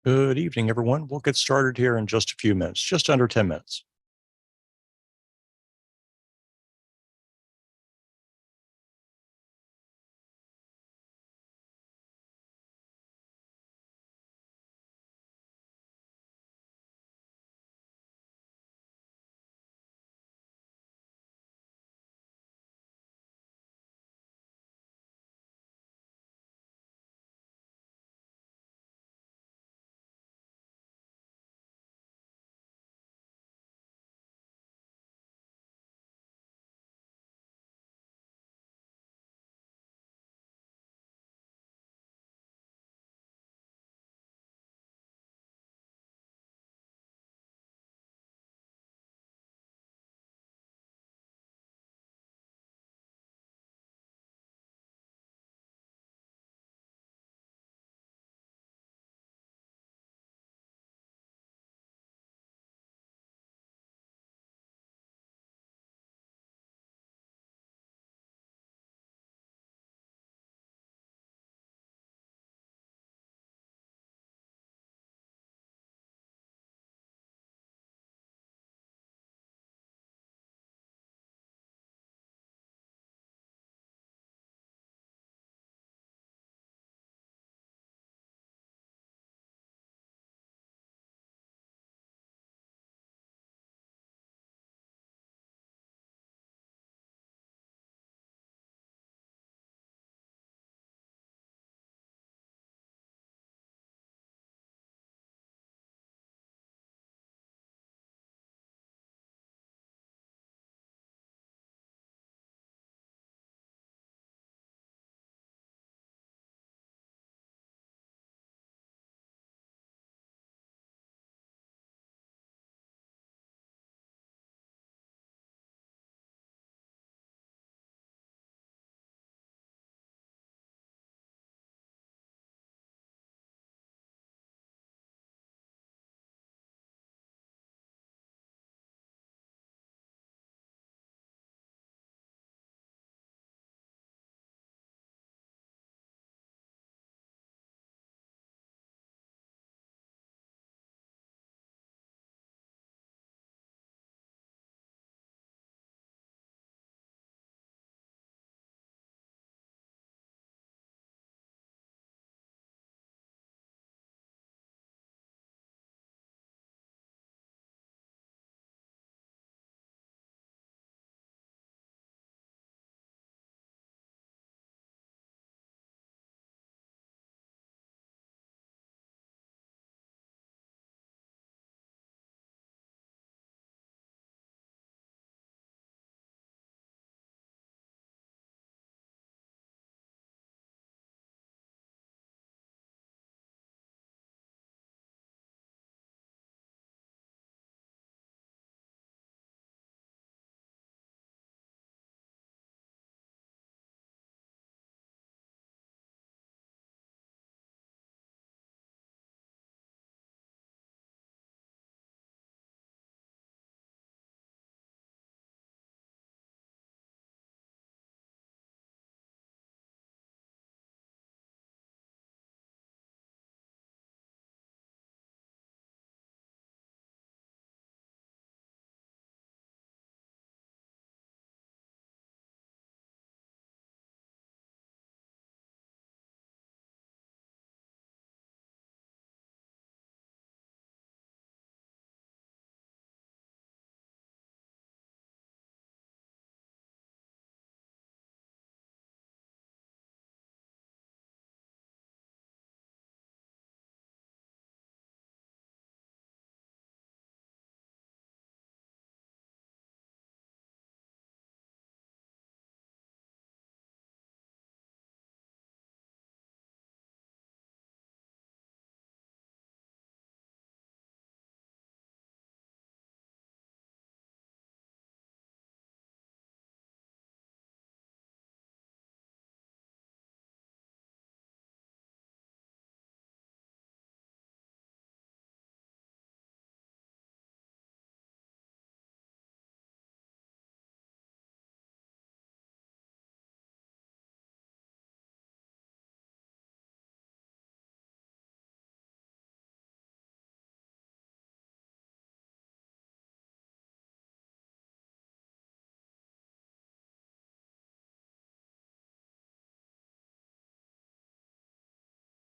Good evening, everyone. We'll get started here in just a few minutes, just under 10 minutes.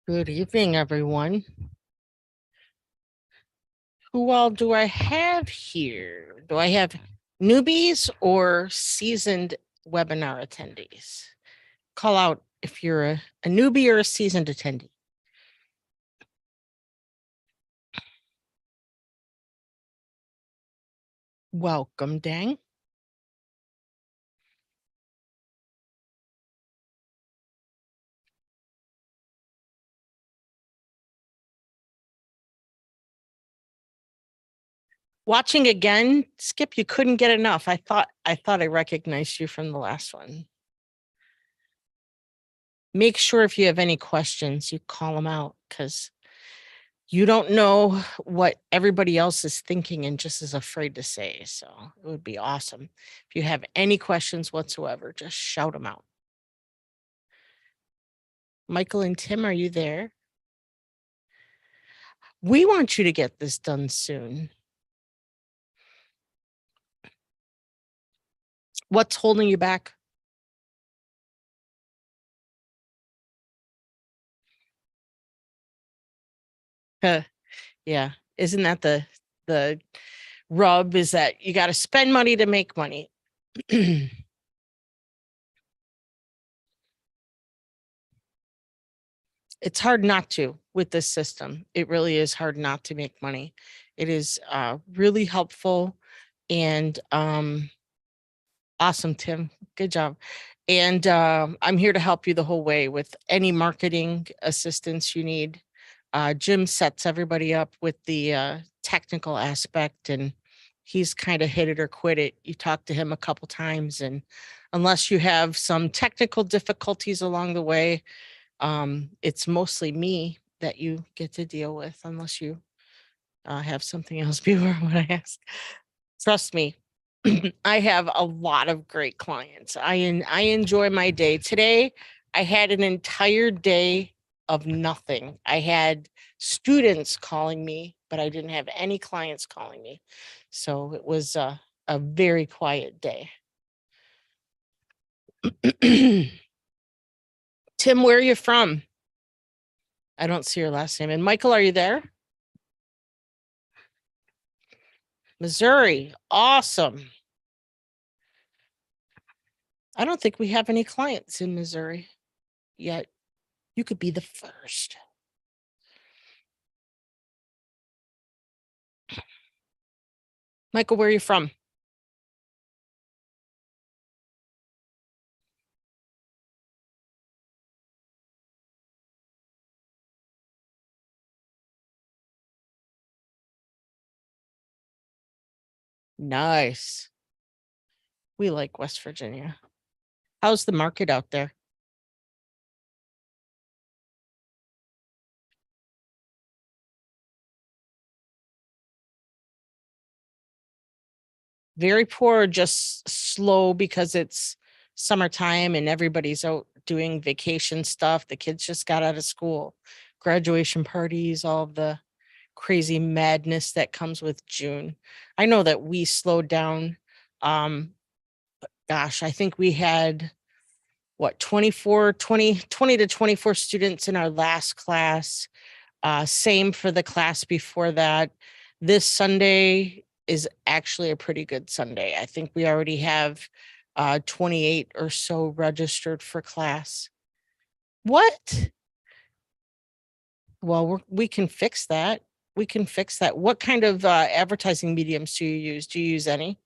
Good evening, everyone. Who all do I have here? Do I have newbies or seasoned webinar attendees? Call out if you're a newbie or a seasoned attendee. Welcome, Dang. Watching again, Skip, you couldn't get enough. I thought I recognized you from the last one. Make sure if you have any questions, you call them out because you don't know what everybody else is thinking and just is afraid to say. So it would be awesome. If you have any questions whatsoever, just shout them out. Michael and Tim, are you there? We want you to get this done soon. What's holding you back? Yeah. Isn't that the rub is that you got to spend money to make money. It's hard not to with this system. It really is hard not to make money. It is really helpful and awesome, Tim. Good job. And I'm here to help you the whole way with any marketing assistance you need. Jim sets everybody up with the technical aspect, and he's kind of hit it or quit it. You talk to him a couple times, and unless you have some technical difficulties along the way, it's mostly me that you get to deal with, unless you have something else before what I ask. Trust me, I have a lot of great clients. I enjoy my day. Today, I had an entire day of nothing. I had students calling me, but I didn't have any clients calling me. So it was a very quiet day. Tim, where are you from? I don't see your last name. And Michael, are you there? Missouri. Awesome. I don't think we have any clients in Missouri yet. You could be the first. Michael, where are you from? Nice. We like West Virginia. How's the market out there? Very poor, just slow because it's summertime and everybody's out doing vacation stuff. The kids just got out of school, graduation parties, all of the crazy madness that comes with June. I know that we slowed down. Gosh, I think we had what 20 to 24 students in our last class. Same for the class before that. This Sunday is actually a pretty good Sunday. I think we already have 28 or so registered for class. What? Well, we can fix that. We can fix that. What kind of advertising mediums do you use? Do you use any?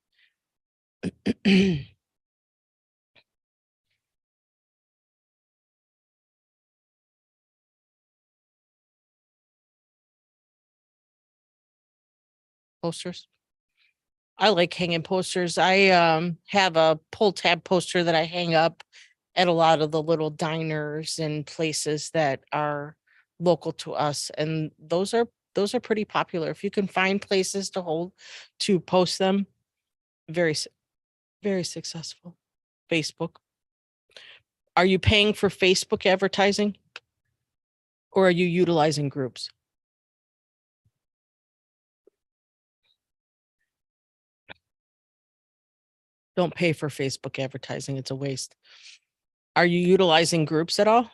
Posters? I like hanging posters. I have a pull tab poster that I hang up at a lot of the little diners and places that are local to us, and those are pretty popular. If you can find places to post them, very very successful. Facebook. Are you paying for Facebook advertising or are you utilizing groups? Don't pay for Facebook advertising. It's a waste. Are you utilizing groups at all?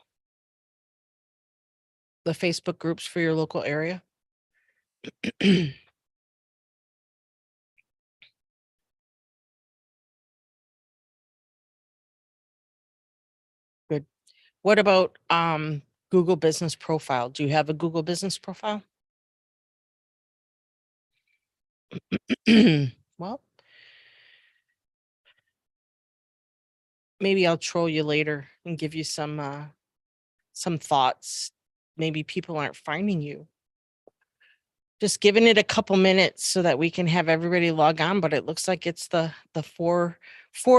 the Facebook groups for your local area? Good. What about Google Business Profile? Do you have a Google Business Profile? Well, maybe I'll troll you later and give you some thoughts. Maybe people aren't finding you. Just giving it a couple minutes so that we can have everybody log on, but it looks like it's the four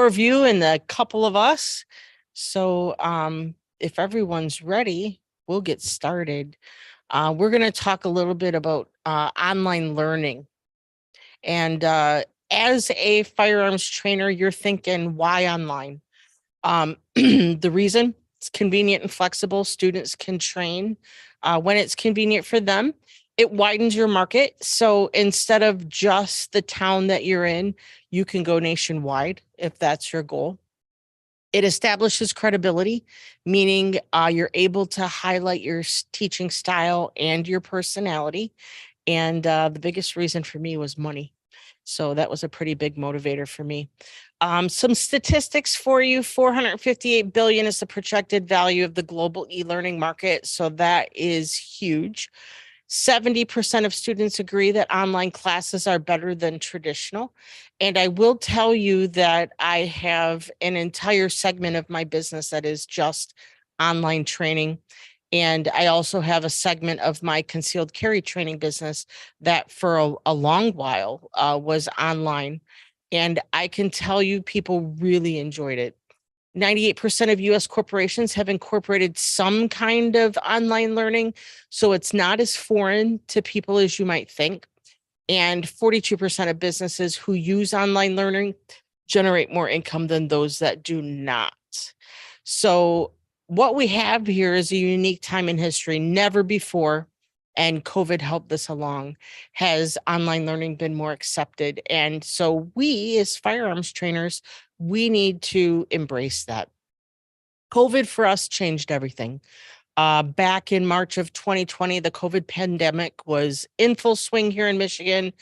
of you and a couple of us. So if everyone's ready, we'll get started. We're going to talk a little bit about online learning. And as a firearms trainer, you're thinking, why online? The reason, it's convenient and flexible. Students can train when it's convenient for them. It widens your market. So instead of just the town that you're in, you can go nationwide if that's your goal. It establishes credibility, meaning you're able to highlight your teaching style and your personality. And the biggest reason for me was money. So that was a pretty big motivator for me. Some statistics for you: 458 billion is the projected value of the global e-learning market. So that is huge. 70% of students agree that online classes are better than traditional. And I will tell you that I have an entire segment of my business that is just online training. And I also have a segment of my concealed carry training business that for a long while was online. And I can tell you people really enjoyed it. 98% of US corporations have incorporated some kind of online learning, so it's not as foreign to people as you might think. And 42% of businesses who use online learning generate more income than those that do not. So what we have here is a unique time in history. Never before, and COVID helped this along, has online learning been more accepted. And so we, as firearms trainers, we need to embrace that. COVID for us changed everything. Back in March of 2020, the COVID pandemic was in full swing here in Michigan.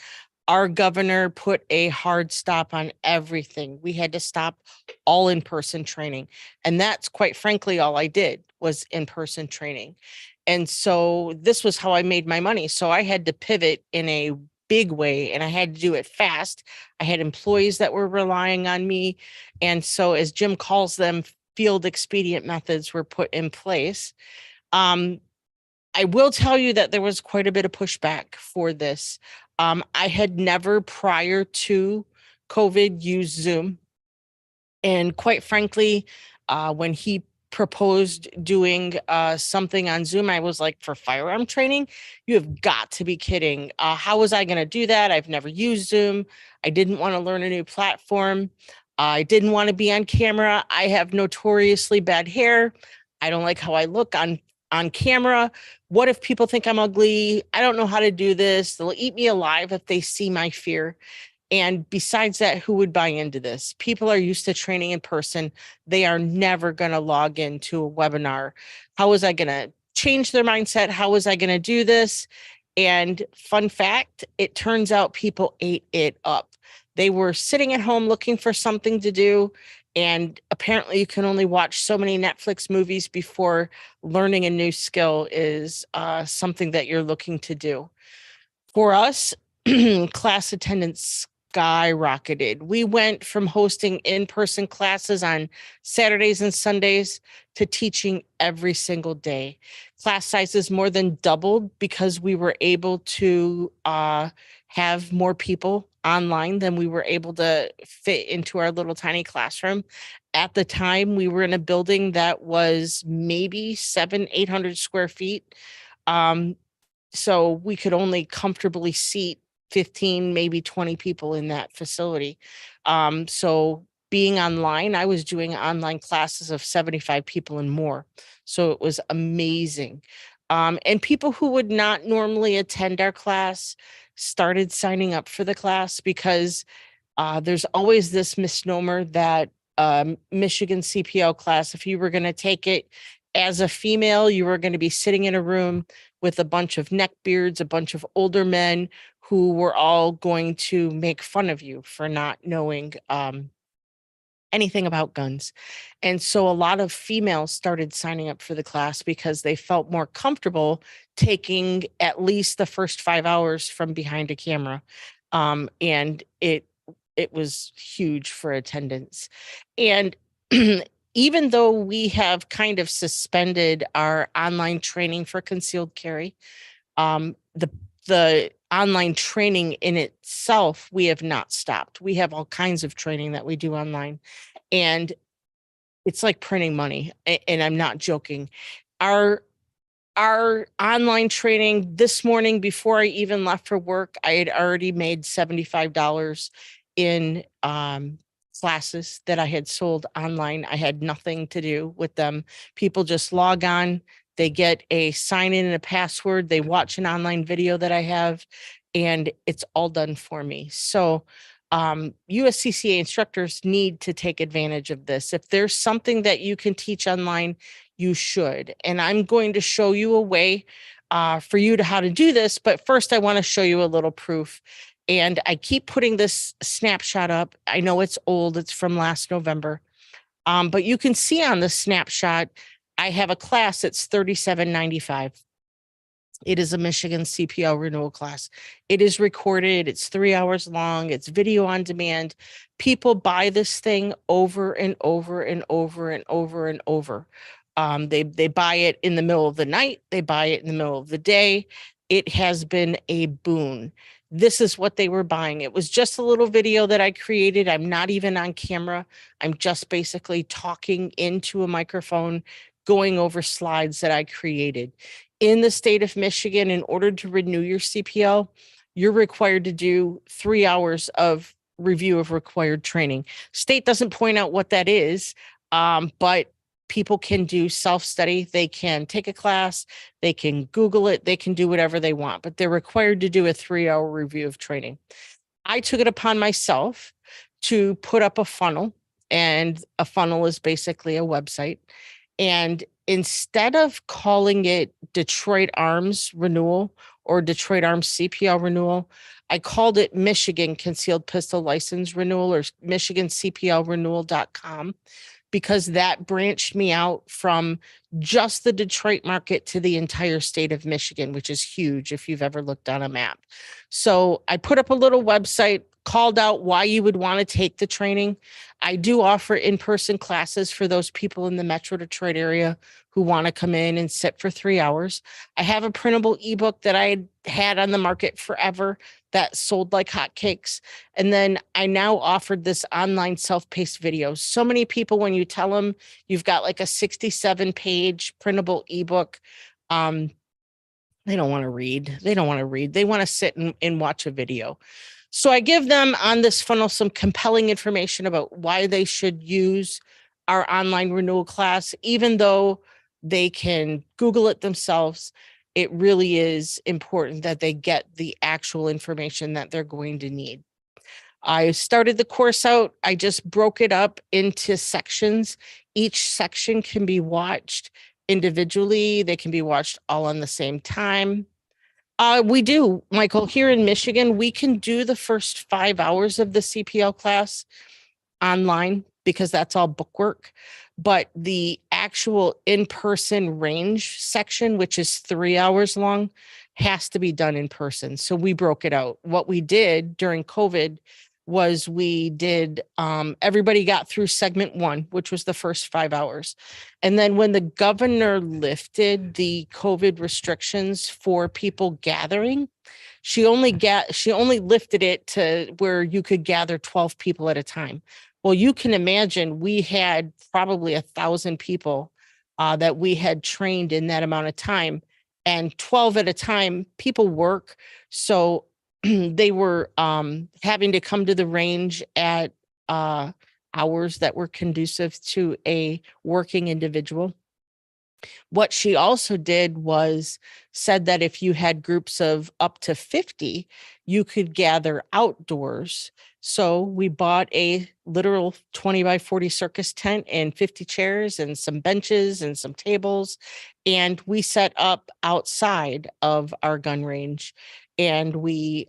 Our governor put a hard stop on everything. We had to stop all in-person training. And that's quite frankly all I did was in-person training. And so this was how I made my money. So I had to pivot in a big way and I had to do it fast. I had employees that were relying on me. And so, as Jim calls them, field expedient methods were put in place. I will tell you that there was quite a bit of pushback for this. I had never prior to COVID used Zoom. And quite frankly, when he proposed doing something on Zoom, I was like, for firearm training, you have got to be kidding. How was I going to do that? I've never used Zoom. I didn't want to learn a new platform. I didn't want to be on camera. I have notoriously bad hair. I don't like how I look on camera. What if people think I'm ugly? I don't know how to do this. They'll eat me alive if they see my fear. And besides that, who would buy into this? People are used to training in person. They are never going to log into a webinar. How was I going to change their mindset? How was I going to do this? And fun fact, it turns out people ate it up. They were sitting at home looking for something to do. And apparently you can only watch so many Netflix movies before learning a new skill is something that you're looking to do. For us, class attendance skyrocketed. We went from hosting in-person classes on Saturdays and Sundays to teaching every single day. Class sizes more than doubled because we were able to have more people online than we were able to fit into our little tiny classroom. At the time, we were in a building that was maybe 800 square feet. So we could only comfortably seat 15, maybe 20 people in that facility. So being online, I was doing online classes of 75 people and more. So it was amazing. And people who would not normally attend our class started signing up for the class because there's always this misnomer that Michigan CPL class, if you were going to take it, as a female, you were going to be sitting in a room with a bunch of neckbeards, a bunch of older men who were all going to make fun of you for not knowing anything about guns. And so a lot of females started signing up for the class because they felt more comfortable taking at least the first 5 hours from behind a camera. And it was huge for attendance. And even though we have kind of suspended our online training for concealed carry, the online training in itself, we have not stopped. We have all kinds of training that we do online, and it's like printing money. And I'm not joking. Our online training this morning, before I even left for work, I had already made $75 in classes that I had sold online. I had nothing to do with them. People just log on, they get a sign in and a password, they watch an online video that I have, and it's all done for me. So USCCA instructors need to take advantage of this. If there's something that you can teach online, you should. And I'm going to show you a way for you to how to do this. But first, I want to show you a little proof. And I keep putting this snapshot up. I know it's old. It's from last November. But you can see on the snapshot, I have a class that's $37.95. It is a Michigan CPL renewal class. It is recorded. It's 3 hours long. It's video on demand. People buy this thing over and over and over and over and over. They buy it in the middle of the night. They buy it in the middle of the day. It has been a boon. This is what they were buying. It was just a little video that I created. I'm not even on camera. I'm just basically talking into a microphone, going over slides that I created. In the state of Michigan, in order to renew your CPL, you're required to do 3 hours of review of required training. State doesn't point out what that is, but people can do self-study. They can take a class, they can Google it, they can do whatever they want, but they're required to do a 3-hour review of training. I took it upon myself to put up a funnel, and a funnel is basically a website. And instead of calling it Detroit Arms Renewal or Detroit Arms CPL Renewal, I called it Michigan Concealed Pistol License Renewal, or MichiganCPLRenewal.com, because that branched me out from just the Detroit market to the entire state of Michigan, which is huge if you've ever looked on a map. So I put up a little website, called out why you would want to take the training. I do offer in-person classes for those people in the Metro Detroit area who want to come in and sit for 3 hours. I have a printable ebook that I had on the market forever that sold like hotcakes. And then I now offered this online self-paced video. So many people, when you tell them you've got like a 67-page printable ebook, they don't want to read. They don't want to read. They want to sit and watch a video. So I give them on this funnel some compelling information about why they should use our online renewal class, even though they can Google it themselves. It really is important that they get the actual information that they're going to need. I started the course out. I just broke it up into sections. Each section can be watched individually. They can be watched all on the same time. We do, Michael, here in Michigan, we can do the first 5 hours of the CPL class online because that's all bookwork. But the actual in-person range section, which is 3 hours long, has to be done in person. So we broke it out. What we did during COVID was we did, everybody got through segment 1, which was the first 5 hours. And then when the governor lifted the COVID restrictions for people gathering, she only lifted it to where you could gather 12 people at a time. Well, you can imagine we had probably 1,000 people that we had trained in that amount of time, and 12 at a time. People work. So they were having to come to the range at hours that were conducive to a working individual. What she also did was said that if you had groups of up to 50, you could gather outdoors. So we bought a literal 20 by 40 circus tent and 50 chairs and some benches and some tables. And we set up outside of our gun range, and we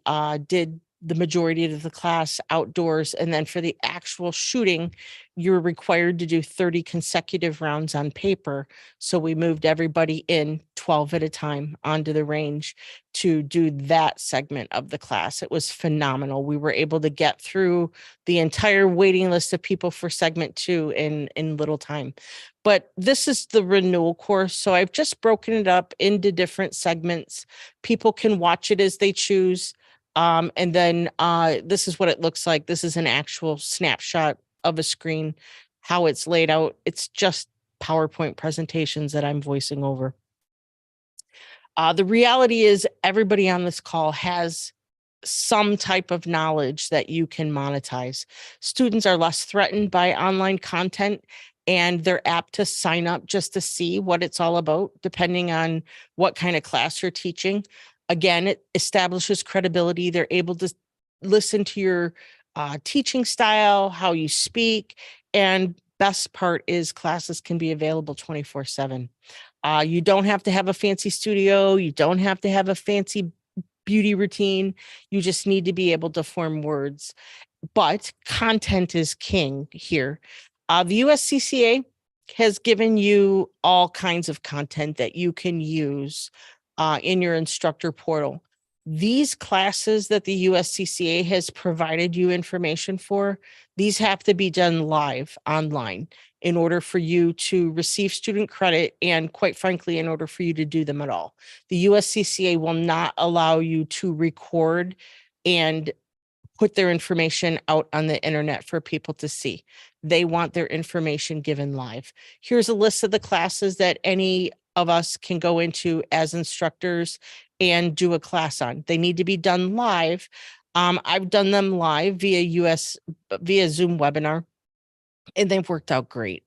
did the majority of the class outdoors. And then for the actual shooting, you're required to do 30 consecutive rounds on paper. So we moved everybody in 12 at a time onto the range to do that segment of the class. It was phenomenal. We were able to get through the entire waiting list of people for segment 2 in little time. But this is the renewal course. So I've just broken it up into different segments. People can watch it as they choose. And then this is what it looks like. This is an actual snapshot of a screen, how it's laid out. It's just PowerPoint presentations that I'm voicing over. The reality is everybody on this call has some type of knowledge that you can monetize. Students are less threatened by online content, and they're apt to sign up just to see what it's all about, depending on what kind of class you're teaching. Again, it establishes credibility. They're able to listen to your teaching style, how you speak, and best part is classes can be available 24/7. You don't have to have a fancy studio. You don't have to have a fancy beauty routine. You just need to be able to form words. But content is king here. The USCCA has given you all kinds of content that you can use in your instructor portal. These classes that the USCCA has provided you information for, these have to be done live online in order for you to receive student credit, and quite frankly, in order for you to do them at all. The USCCA will not allow you to record and put their information out on the internet for people to see. They want their information given live. Here's a list of the classes that any of us can go into as instructors and do a class on. They need to be done live. I've done them live via Zoom webinar, and they've worked out great.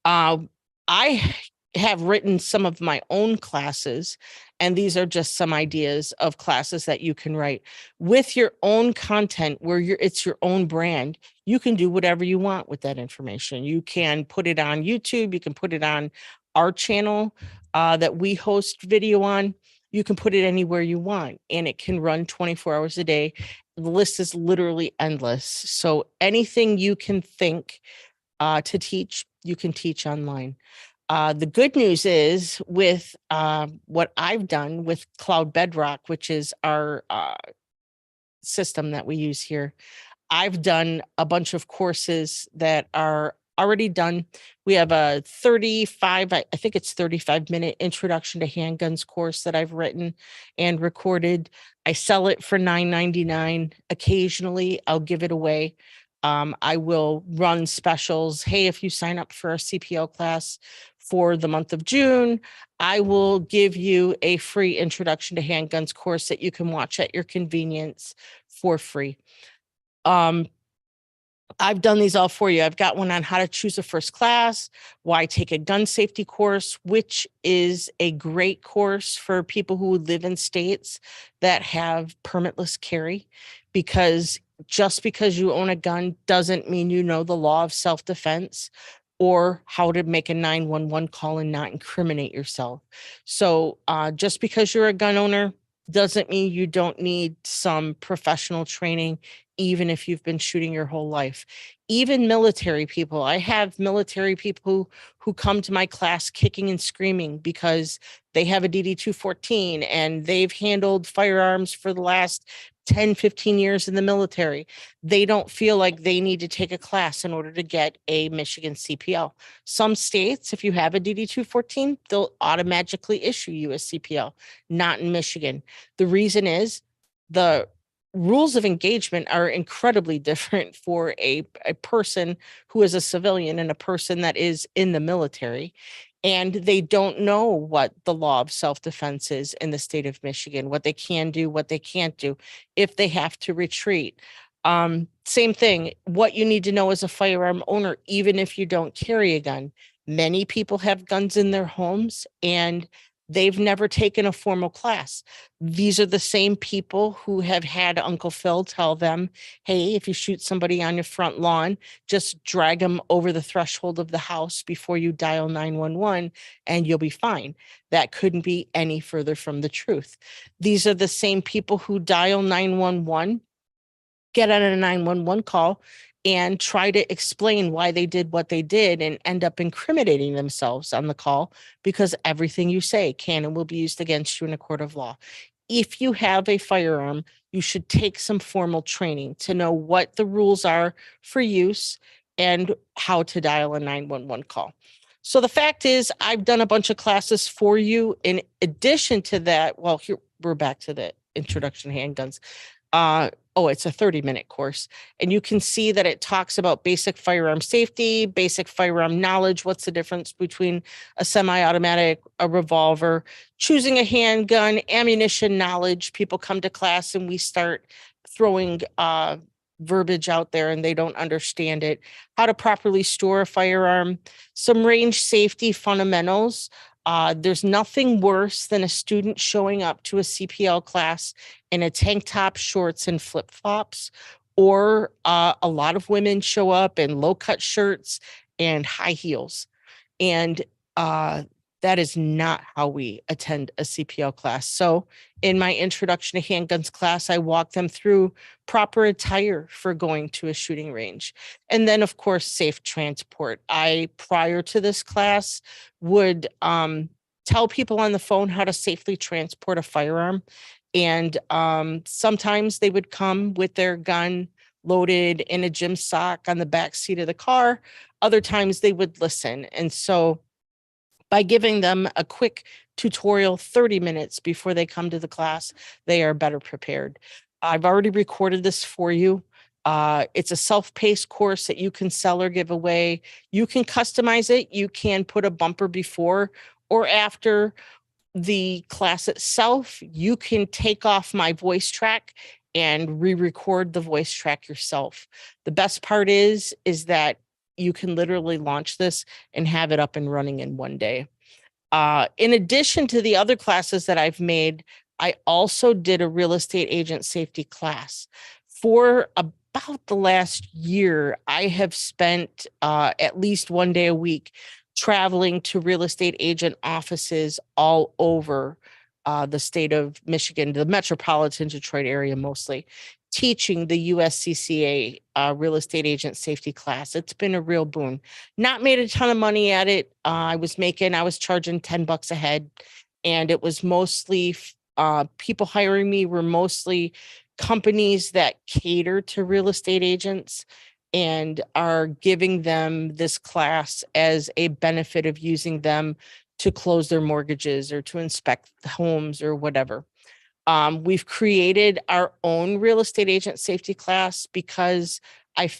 I have written some of my own classes, and these are just some ideas of classes that you can write with your own content where it's your own brand. You can do whatever you want with that information. You can put it on YouTube. You can put it on our channel that we host video on. You can put it anywhere you want, and it can run 24 hours a day. The list is literally endless. So anything you can think to teach, you can teach online. The good news is with what I've done with Cloud Bedrock, which is our system that we use here, I've done a bunch of courses that are already done. We have a 35, I think it's 35-minute introduction to handguns course that I've written and recorded. I sell it for $9.99. Occasionally, I'll give it away. I will run specials. Hey, if you sign up for a CPL class for the month of June, I will give you a free introduction to handguns course that you can watch at your convenience for free. I've done these all for you. I've got one on how to choose a first class, why take a gun safety course, which is a great course for people who live in states that have permitless carry, because just because you own a gun doesn't mean you know the law of self-defense or how to make a 911 call and not incriminate yourself. So just because you're a gun owner doesn't mean you don't need some professional training, even if you've been shooting your whole life. Even military people, I have military people who come to my class kicking and screaming because they have a DD-214 and they've handled firearms for the last 10, 15 years in the military. They don't feel like they need to take a class in order to get a Michigan CPL. Some states, if you have a DD-214, they'll automatically issue you a CPL, not in Michigan. The reason is the rules of engagement are incredibly different for a person who is a civilian and a person that is in the military. And they don't know what the law of self-defense is in the state of Michigan, what they can do, what they can't do, if they have to retreat. Same thing, what you need to know as a firearm owner, even if you don't carry a gun. Many people have guns in their homes and they've never taken a formal class. These are the same people who have had Uncle Phil tell them, hey, if you shoot somebody on your front lawn, just drag them over the threshold of the house before you dial 911 and you'll be fine. That couldn't be any further from the truth. These are the same people who dial 911, get on a 911 call and try to explain why they did what they did and end up incriminating themselves on the call because everything you say can and will be used against you in a court of law. If you have a firearm, you should take some formal training to know what the rules are for use and how to dial a 911 call. So the fact is, I've done a bunch of classes for you. In addition to that, well, here we're back to the introduction to handguns. It's a 30-minute course. And you can see that it talks about basic firearm safety, basic firearm knowledge. What's the difference between a semi-automatic, a revolver, choosing a handgun, ammunition knowledge. People come to class and we start throwing verbiage out there and they don't understand it. How to properly store a firearm, some range safety fundamentals. There's nothing worse than a student showing up to a CPL class in a tank top, shorts, and flip flops, or a lot of women show up in low cut shirts and high heels. And that is not how we attend a CPL class. So in my introduction to handguns class, I walk them through proper attire for going to a shooting range. And then of course, safe transport. I, prior to this class, would tell people on the phone how to safely transport a firearm. And sometimes they would come with their gun loaded in a gym sock on the back seat of the car. Other times they would listen. And so by giving them a quick tutorial 30 minutes before they come to the class, they are better prepared. I've already recorded this for you. It's a self-paced course that you can sell or give away. You can customize it. You can put a bumper before or after the class itself. You can take off my voice track and re-record the voice track yourself. The best part is that you can literally launch this and have it up and running in one day. In addition to the other classes that I've made, I also did a real estate agent safety class. For about the last year, I have spent at least one day a week traveling to real estate agent offices all over the state of Michigan, the metropolitan Detroit area mostly, teaching the USCCA real estate agent safety class. It's been a real boon. Not made a ton of money at it. I was charging $10 a head, and it was mostly people hiring me were mostly companies that cater to real estate agents and are giving them this class as a benefit of using them to close their mortgages or to inspect the homes or whatever. We've created our own real estate agent safety class because I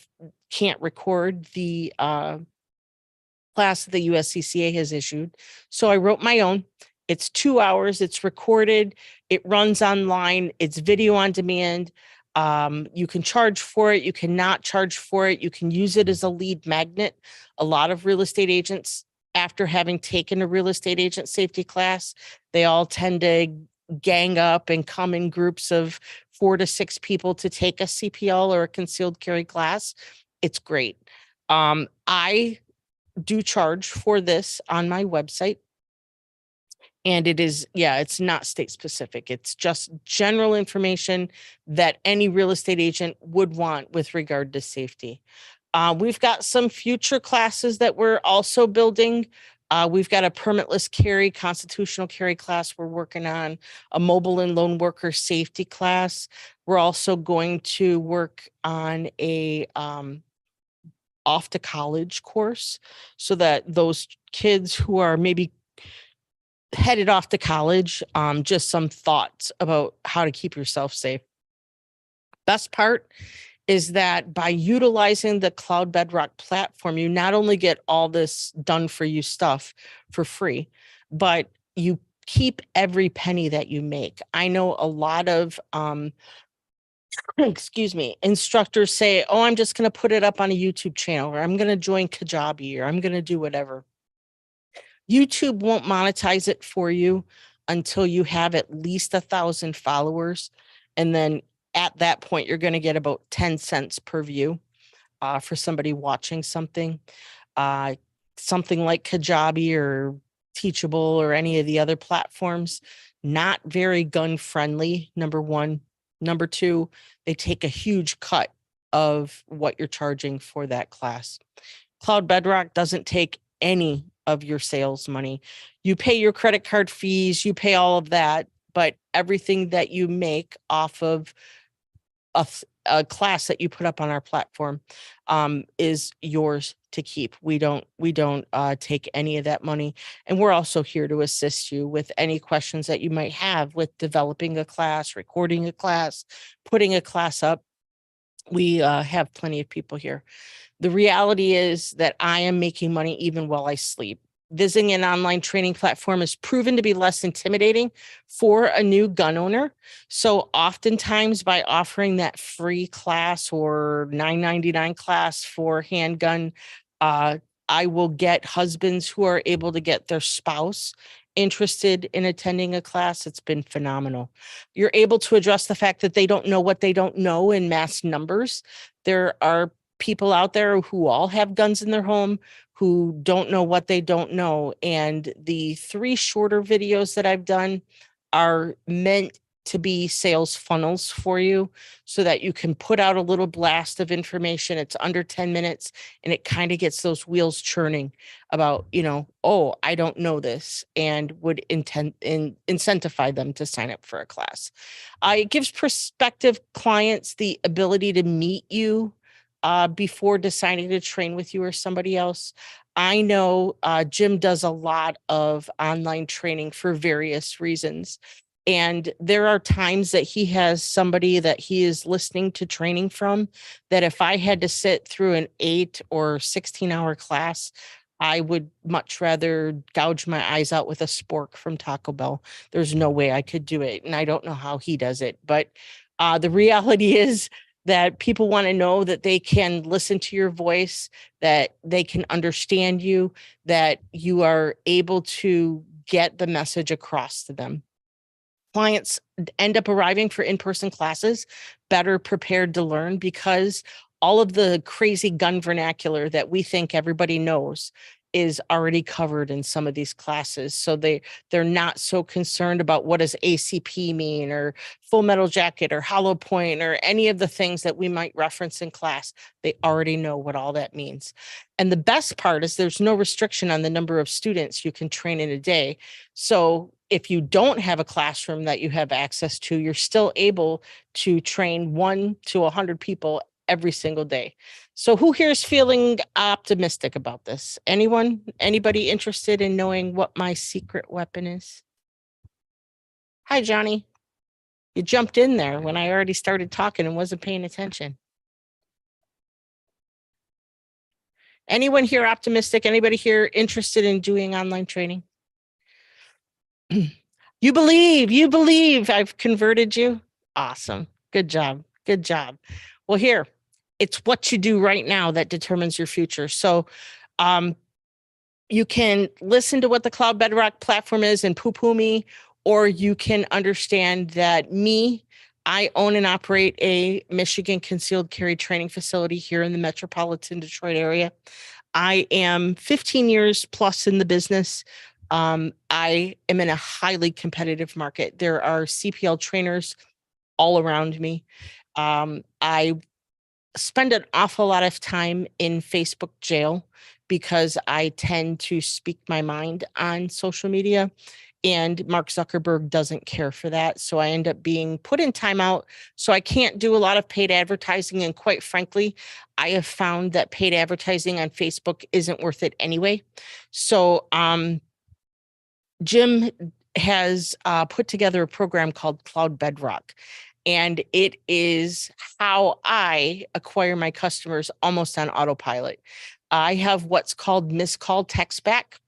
can't record the class that the USCCA has issued. So I wrote my own. It's 2 hours. It's recorded. It runs online. It's video on demand. You can charge for it. You cannot charge for it. You can use it as a lead magnet. A lot of real estate agents, after having taken a real estate agent safety class, they all tend to gang up and come in groups of 4 to 6 people to take a CPL or a concealed carry class. It's great. I do charge for this on my website. And it is, it's not state specific. It's just general information that any real estate agent would want with regard to safety. We've got some future classes that we're also building. We've got a permitless carry, constitutional carry class we're working on, a mobile and lone worker safety class. We're also going to work on a off to college course so that those kids who are maybe headed off to college, just some thoughts about how to keep yourself safe. Best part is that by utilizing the Cloud Bedrock platform, you not only get all this done for you stuff for free, but you keep every penny that you make. I know a lot of instructors say, oh, I'm just going to put it up on a YouTube channel, or I'm going to join Kajabi, or I'm going to do whatever. YouTube won't monetize it for you until you have at least 1,000 followers. And then at that point, you're going to get about 10 cents per view for somebody watching something. Uh, Something like Kajabi or Teachable or any of the other platforms, not very gun friendly, number one. Number two, they take a huge cut of what you're charging for that class. Cloud Bedrock doesn't take any of your sales money. You pay your credit card fees, you pay all of that, but everything that you make off of a class that you put up on our platform is yours to keep. We don't take any of that money, and we're also here to assist you with any questions that you might have with developing a class, recording a class, putting a class up. We have plenty of people here. The reality is that I am making money even while I sleep. Visiting an online training platform is proven to be less intimidating for a new gun owner. So oftentimes by offering that free class or $9.99 class for handgun, I will get husbands who are able to get their spouse interested in attending a class. It's been phenomenal. You're able to address the fact that they don't know what they don't know in mass numbers. There are people out there who all have guns in their home who don't know what they don't know. And the 3 shorter videos that I've done are meant to be sales funnels for you so that you can put out a little blast of information. It's under 10 minutes and it kind of gets those wheels churning about, oh, I don't know this, and would incentivize them to sign up for a class. It gives prospective clients the ability to meet you before deciding to train with you or somebody else. I know Jim does a lot of online training for various reasons. And there are times that he has somebody that he is listening to training from that if I had to sit through an 8 or 16-hour class, I would much rather gouge my eyes out with a spork from Taco Bell. There's no way I could do it. And I don't know how he does it. But the reality is that people want to know that they can listen to your voice, that they can understand you, that you are able to get the message across to them. Clients end up arriving for in-person classes better prepared to learn because all of the crazy gun vernacular that we think everybody knows is already covered in some of these classes. So they're not so concerned about what does ACP mean or Full Metal Jacket or Hollow Point or any of the things that we might reference in class. They already know what all that means. And the best part is there's no restriction on the number of students you can train in a day. So if you don't have a classroom that you have access to, you're still able to train 1 to 100 people every single day. So who here is feeling optimistic about this? Anybody interested in knowing what my secret weapon is? Hi, Johnny. You jumped in there when I already started talking and wasn't paying attention. Anyone here optimistic? Anybody here interested in doing online training? You believe I've converted you. Awesome. Good job. Good job. Well, here, it's what you do right now that determines your future. So, you can listen to what the Cloud Bedrock platform is and poo-poo me, or you can understand that I own and operate a Michigan concealed carry training facility here in the metropolitan Detroit area. I am 15 years plus in the business. I am in a highly competitive market. There are CPL trainers all around me. I spend an awful lot of time in Facebook jail because I tend to speak my mind on social media, and Mark Zuckerberg doesn't care for that. So I end up being put in timeout. So I can't do a lot of paid advertising. And quite frankly, I have found that paid advertising on Facebook isn't worth it anyway. So Jim has put together a program called Cloud Bedrock. And it is how I acquire my customers almost on autopilot. I have what's called missed call text back.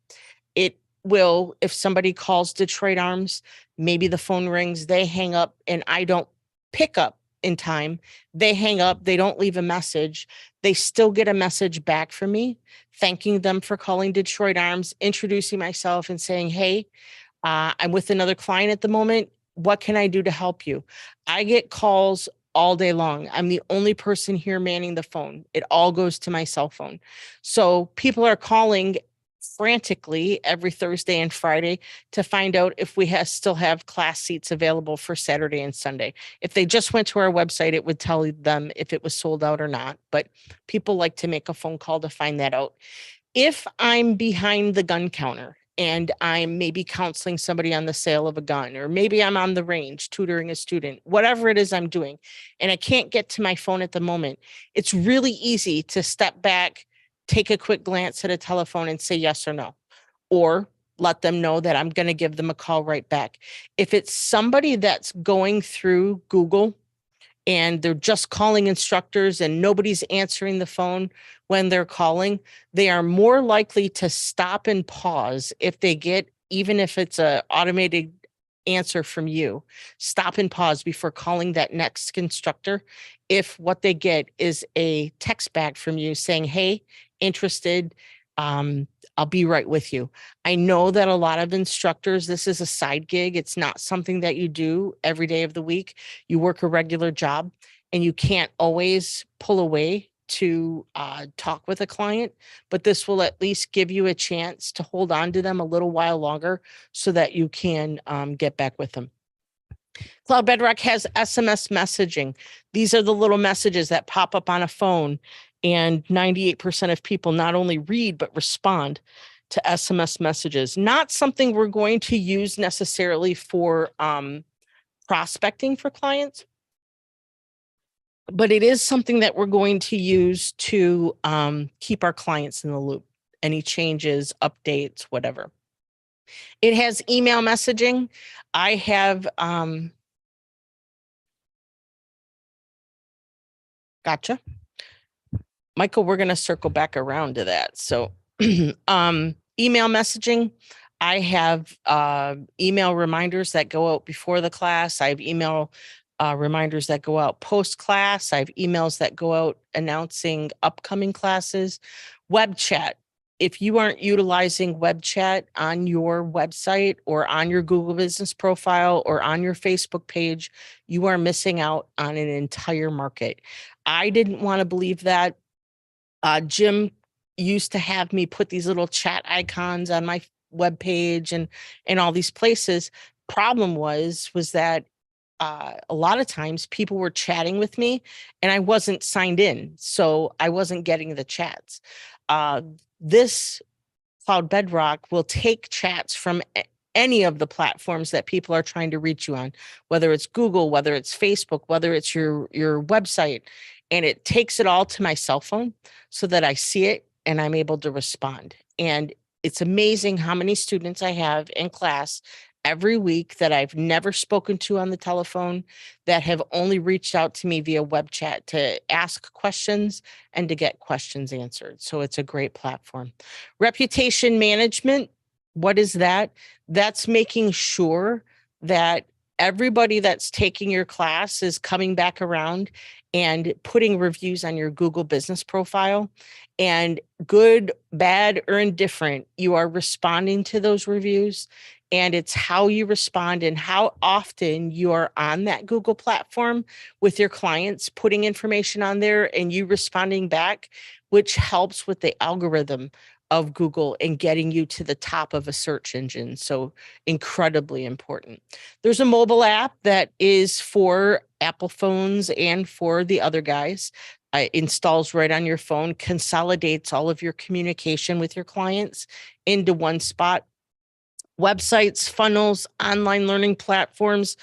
It will, if somebody calls Detroit Arms, maybe the phone rings, they hang up, and I don't pick up in time. They hang up, they don't leave a message. They still get a message back from me, thanking them for calling Detroit Arms, introducing myself and saying, hey, I'm with another client at the moment. What can I do to help you? I get calls all day long. I'm the only person here manning the phone. It all goes to my cell phone. So people are calling frantically every Thursday and Friday to find out if we still have class seats available for Saturday and Sunday. If they just went to our website, it would tell them if it was sold out or not. But people like to make a phone call to find that out. If I'm behind the gun counter and I'm maybe counseling somebody on the sale of a gun, or maybe I'm on the range tutoring a student, whatever it is I'm doing, and I can't get to my phone at the moment, it's really easy to step back, take a quick glance at a telephone and say yes or no, or let them know that I'm going to give them a call right back. If it's somebody that's going through Google and they're just calling instructors and nobody's answering the phone when they're calling, they are more likely to stop and pause if they get, even if it's a automated answer from you, stop and pause before calling that next instructor. If what they get is a text back from you saying, hey, interested, I'll be right with you. I know that a lot of instructors, this is a side gig. It's not something that you do every day of the week. You work a regular job and you can't always pull away to talk with a client, but this will at least give you a chance to hold on to them a little while longer so that you can get back with them. Cloud Bedrock has SMS messaging. These are the little messages that pop up on a phone, and 98% of people not only read, but respond to SMS messages. Not something we're going to use necessarily for prospecting for clients, but it is something that we're going to use to keep our clients in the loop. Any changes, updates, whatever. It has email messaging. I have, gotcha. Michael, we're going to circle back around to that. So email messaging, I have email reminders that go out before the class. I have email reminders that go out post-class. I have emails that go out announcing upcoming classes. Web chat. If you aren't utilizing web chat on your website or on your Google business profile or on your Facebook page, you are missing out on an entire market. I didn't want to believe that. Jim used to have me put these little chat icons on my web page and all these places. Problem was that a lot of times people were chatting with me and I wasn't signed in, so I wasn't getting the chats. This Cloud Bedrock will take chats from any of the platforms that people are trying to reach you on, whether it's Google, whether it's Facebook, whether it's your website, and it takes it all to my cell phone so that I see it and I'm able to respond. And it's amazing how many students I have in class every week that I've never spoken to on the telephone, that have only reached out to me via web chat to ask questions and to get questions answered. So it's a great platform. Reputation management. What is that? That's making sure that everybody that's taking your class is coming back around and putting reviews on your Google business profile. And good, bad, or indifferent, you are responding to those reviews. And it's how you respond and how often you are on that Google platform with your clients, putting information on there and you responding back, which helps with the algorithm of Google and getting you to the top of a search engine. So incredibly important. There's a mobile app that is for Apple phones and for the other guys. Installs right on your phone, consolidates all of your communication with your clients into one spot. Websites, funnels, online learning platforms,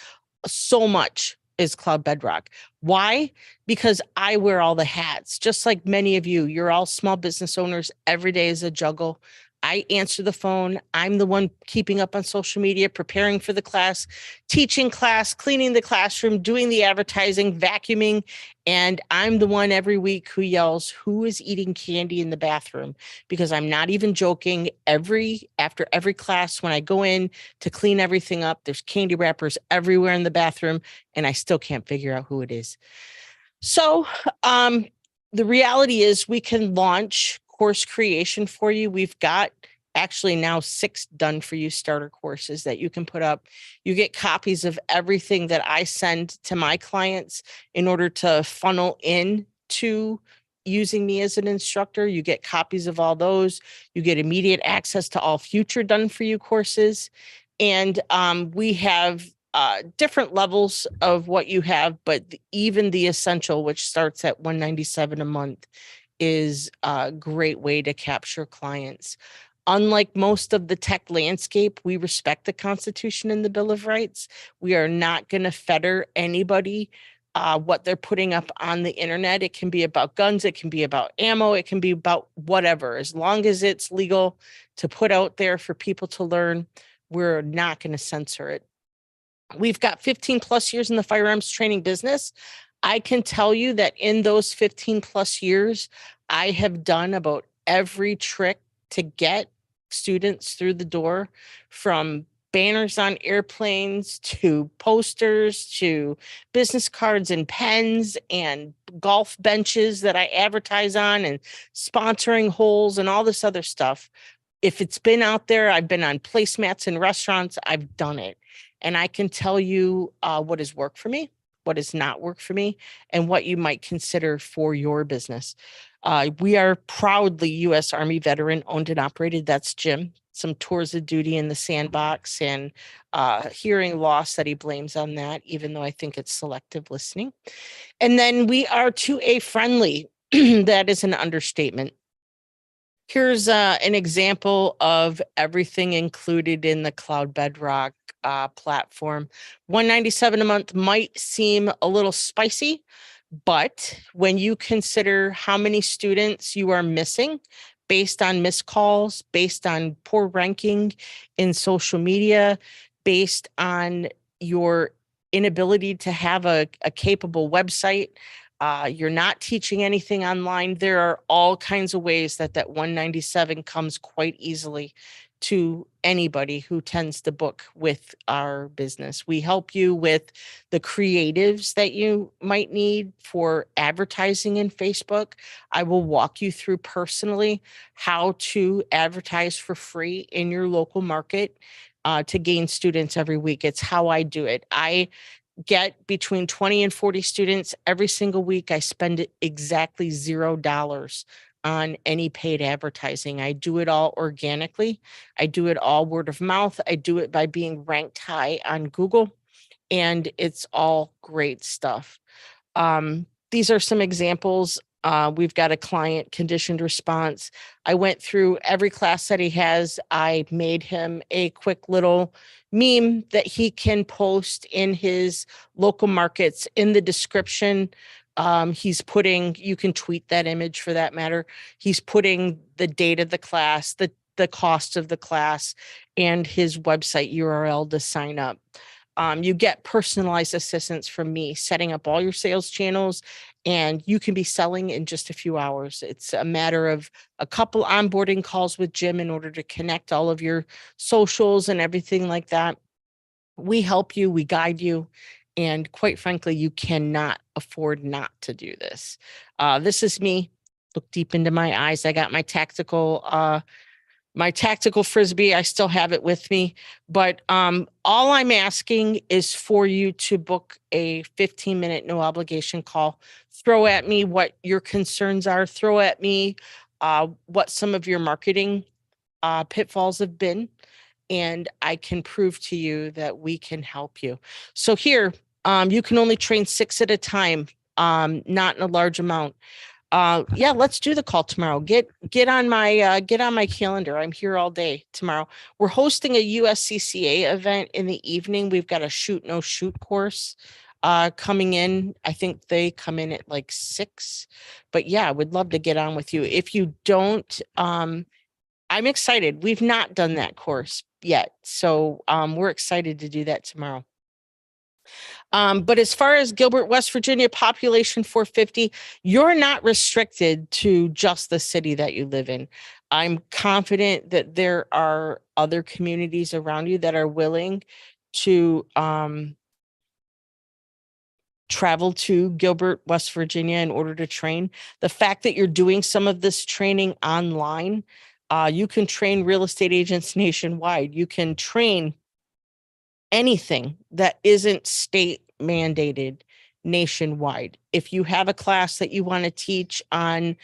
so much is Cloud Bedrock. Why? Because I wear all the hats, just like many of you. You're all small business owners. Every day is a juggle. I answer the phone. I'm the one keeping up on social media, preparing for the class, teaching class, cleaning the classroom, doing the advertising, vacuuming. And I'm the one every week who yells, "Who is eating candy in the bathroom?" Because I'm not even joking. After every class, when I go in to clean everything up, there's candy wrappers everywhere in the bathroom, and I still can't figure out who it is. So, the reality is we can launch course creation for you. We've got actually now 6 done for you starter courses that you can put up. You get copies of everything that I send to my clients in order to funnel in to using me as an instructor. You get copies of all those. You get immediate access to all future done for you courses. And we have different levels of what you have, but even the essential, which starts at $197 a month, is a great way to capture clients. Unlike most of the tech landscape, we respect the Constitution and the Bill of Rights. We are not going to fetter anybody what they're putting up on the internet. It can be about guns, it can be about ammo, it can be about whatever. As long as it's legal to put out there for people to learn, we're not going to censor it. We've got 15 plus years in the firearms training business. I can tell you that in those 15 plus years, I have done about every trick to get students through the door, from banners on airplanes to posters to business cards and pens and golf benches that I advertise on and sponsoring holes and all this other stuff. If it's been out there, I've been on placemats in restaurants, I've done it. And I can tell you what has worked for me, what has not worked for me, and what you might consider for your business. We are proudly U.S. Army veteran owned and operated. That's Jim. Some tours of duty in the sandbox and hearing loss that he blames on that, even though I think it's selective listening. And then we are 2A friendly. That is an understatement. Here's an example of everything included in the Cloud Bedrock platform. $197 a month might seem a little spicy, but when you consider how many students you are missing based on missed calls, based on poor ranking in social media, based on your inability to have a capable website, you're not teaching anything online. There are all kinds of ways that 197 comes quite easily to anybody who tends to book with our business. We help you with the creatives that you might need for advertising in Facebook. I will walk you through personally how to advertise for free in your local market to gain students every week. It's how I do it. I get between 20 and 40 students every single week. I spend exactly $0 on any paid advertising. I do it all organically. I do it all word of mouth. I do it by being ranked high on Google, and it's all great stuff. These are some examples. We've got a client conditioned response. I went through every class that he has. I made him a quick little meme that he can post in his local markets. In the description, he's putting, you can tweet that image for that matter. He's putting the date of the class, the cost of the class, and his website URL to sign up. You get personalized assistance from me, setting up all your sales channels, and you can be selling in just a few hours. It's a matter of a couple onboarding calls with Jim in order to connect all of your socials and everything like that. We help you, we guide you, and quite frankly, you cannot afford not to do this. This is me. Look deep into my eyes. I got my tactical Frisbee. I still have it with me, but all I'm asking is for you to book a 15-minute no obligation call. Throw at me what your concerns are. Throw at me what some of your marketing pitfalls have been, and I can prove to you that we can help you. So here, you can only train 6 at a time, not in a large amount. Yeah, let's do the call tomorrow. Get on my calendar. I'm here all day tomorrow. We're hosting a USCCA event in the evening. We've got a shoot no shoot course coming in. I think they come in at like 6. But yeah, I would love to get on with you. If you don't, I'm excited. We've not done that course yet. So we're excited to do that tomorrow. But as far as Gilbert, West Virginia, population 450, you're not restricted to just the city that you live in. I'm confident that there are other communities around you that are willing to travel to Gilbert, West Virginia in order to train. The fact that you're doing some of this training online, you can train real estate agents nationwide. You can train anything that isn't state mandated nationwide. If you have a class that you want to teach on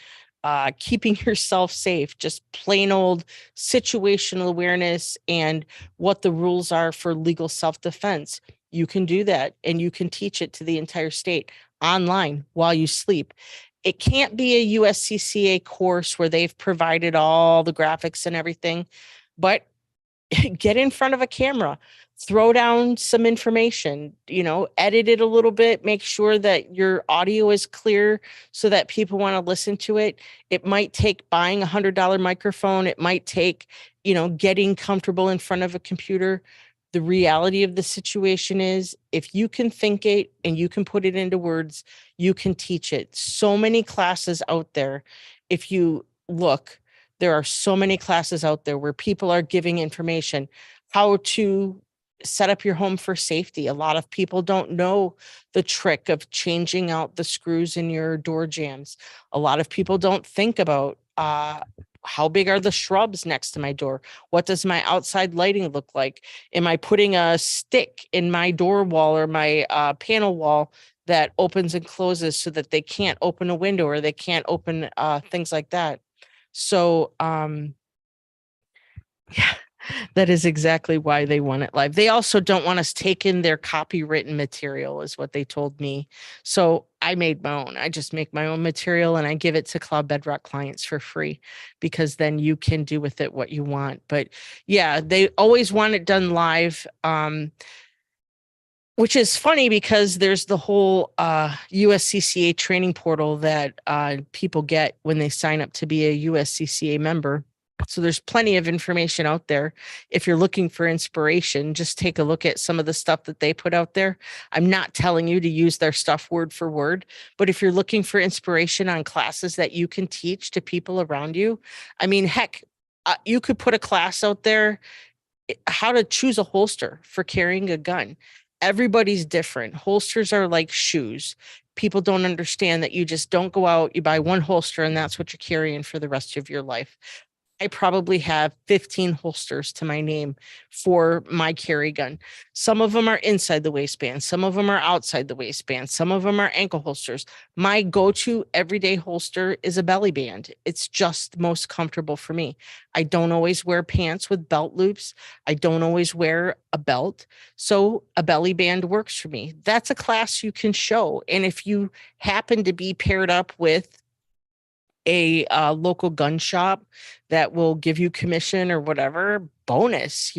keeping yourself safe, just plain old situational awareness and what the rules are for legal self-defense, you can do that and you can teach it to the entire state online while you sleep. It can't be a USCCA course where they've provided all the graphics and everything, but get in front of a camera, throw down some information, edit it a little bit, make sure that your audio is clear so that people want to listen to it. It might take buying $100 microphone. It might take, getting comfortable in front of a computer. The reality of the situation is if you can think it and you can put it into words, you can teach it. So many classes out there. If you look, there are so many classes out there where people are giving information, how to set up your home for safety. A lot of people don't know the trick of changing out the screws in your door jambs. A lot of people don't think about how big are the shrubs next to my door? What does my outside lighting look like? Am I putting a stick in my door wall or my panel wall that opens and closes so that they can't open a window or they can't open things like that? So, yeah, that is exactly why they want it live. They also don't want us taking their copywritten material is what they told me. So I made my own. I just make my own material and I give it to Cloud Bedrock clients for free because then you can do with it what you want. But yeah, they always want it done live. Which is funny because there's the whole USCCA training portal that people get when they sign up to be a USCCA member. So there's plenty of information out there. If you're looking for inspiration, just take a look at some of the stuff that they put out there. I'm not telling you to use their stuff word for word, but if you're looking for inspiration on classes that you can teach to people around you, I mean, heck, you could put a class out there, how to choose a holster for carrying a gun. Everybody's different. Holsters are like shoes. People don't understand that you just don't go out, you buy one holster, and that's what you're carrying for the rest of your life. I probably have 15 holsters to my name for my carry gun. Some of them are inside the waistband. Some of them are outside the waistband. Some of them are ankle holsters. My go-to everyday holster is a belly band. It's just most comfortable for me. I don't always wear pants with belt loops. I don't always wear a belt. So a belly band works for me. That's a class you can show. And if you happen to be paired up with a local gun shop that will give you commission or whatever bonus,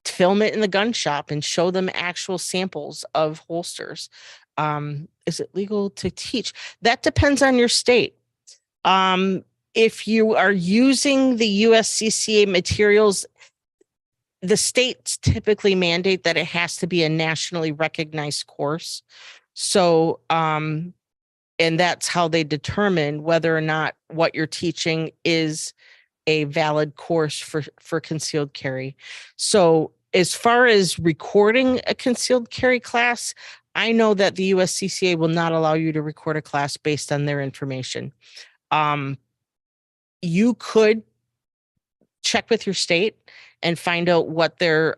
film it in the gun shop and show them actual samples of holsters. Is it legal to teach? That depends on your state. If you are using the USCCA materials, the states typically mandate that it has to be a nationally recognized course. So, and that's how they determine whether or not what you're teaching is a valid course for concealed carry. So as far as recording a concealed carry class, I know that the USCCA will not allow you to record a class based on their information. You could check with your state and find out what their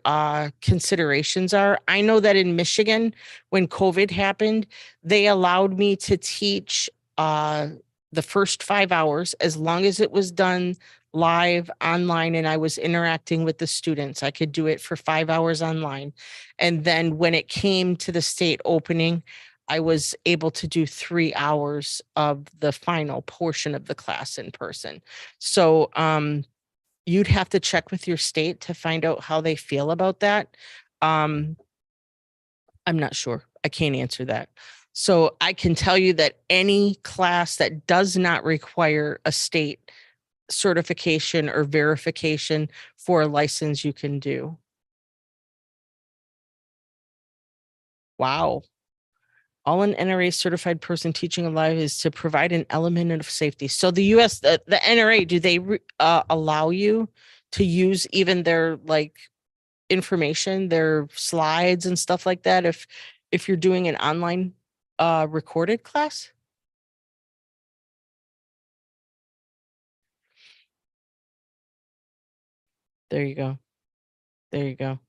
considerations are. I know that in Michigan, when COVID happened, they allowed me to teach the first 5 hours as long as it was done live online and I was interacting with the students. I could do it for 5 hours online. And then when it came to the state opening, I was able to do 3 hours of the final portion of the class in person. So, you'd have to check with your state to find out how they feel about that. I'm not sure. I can't answer that. So I can tell you that any class that does not require a state certification or verification for a license you can do. Wow. All an NRA certified person teaching alive is to provide an element of safety. So the US, the NRA, do they allow you to use even their like information, their slides and stuff like that if you're doing an online recorded class? There you go. There you go.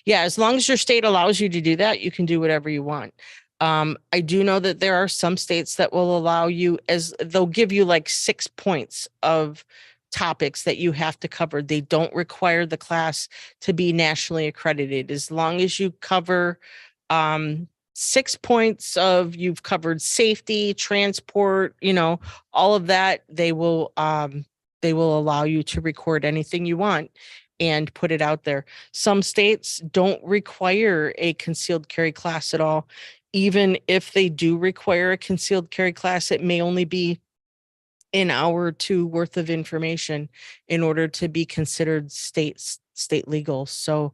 Yeah, as long as your state allows you to do that, you can do whatever you want. I do know that there are some states that will allow you, as they'll give you like 6 points of topics that you have to cover. They don't require the class to be nationally accredited. As long as you cover 6 points of you've covered safety, transport, all of that, they will allow you to record anything you want and put it out there. Some states don't require a concealed carry class at all. Even if they do require a concealed carry class, it may only be an hour or two worth of information in order to be considered state legal. So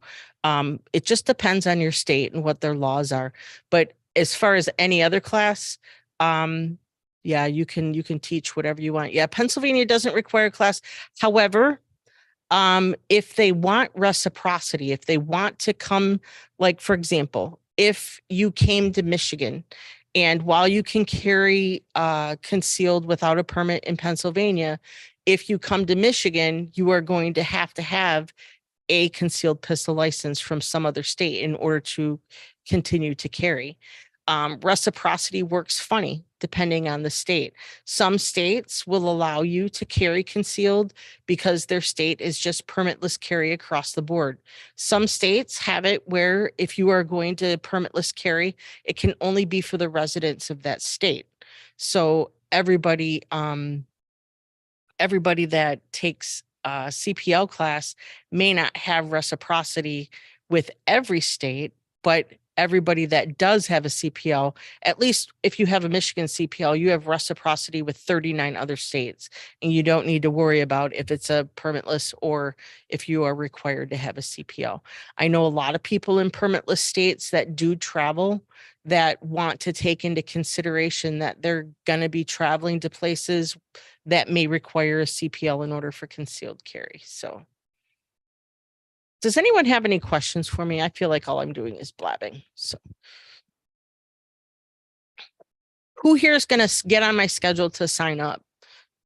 it just depends on your state and what their laws are. But as far as any other class, yeah, you can teach whatever you want. Yeah, Pennsylvania doesn't require a class. However, if they want reciprocity, if they want to come, like, for example, if you came to Michigan and while you can carry concealed without a permit in Pennsylvania, if you come to Michigan, you are going to have a concealed pistol license from some other state in order to continue to carry. Reciprocity works funny depending on the state. Some states will allow you to carry concealed because their state is just permitless carry across the board. Some states have it where if you are going to permitless carry, it can only be for the residents of that state. So everybody that takes a CPL class may not have reciprocity with every state, but everybody that does have a CPL, at least if you have a Michigan CPL, you have reciprocity with 39 other states, and you don't need to worry about if it's a permitless or if you are required to have a CPL. I know a lot of people in permitless states that do travel that want to take into consideration that they're going to be traveling to places that may require a CPL in order for concealed carry. So does anyone have any questions for me? I feel like all I'm doing is blabbing. So who here is going to get on my schedule to sign up?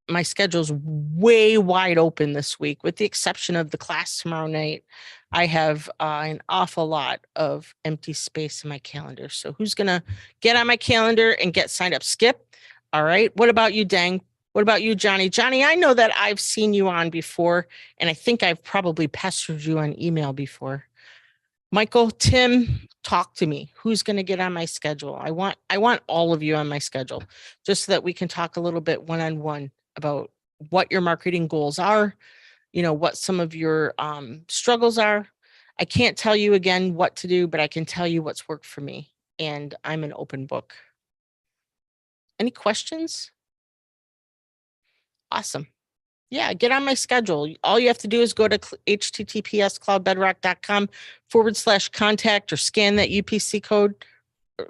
My schedule's way wide open this week, with the exception of the class tomorrow night. I have an awful lot of empty space in my calendar. So who's going to get on my calendar and get signed up? Skip. All right. What about you, Dang? What about you, Johnny? Johnny, I know that I've seen you on before, and I think I've probably pestered you on email before. Michael, Tim, talk to me. Who's going to get on my schedule? I want all of you on my schedule, just so that we can talk a little bit one-on-one about what your marketing goals are, what some of your struggles are. I can't tell you again what to do, but I can tell you what's worked for me, and I'm an open book. Any questions? Awesome. Yeah, get on my schedule. All you have to do is go to https://cloudbedrock.com/contact or scan that UPC code.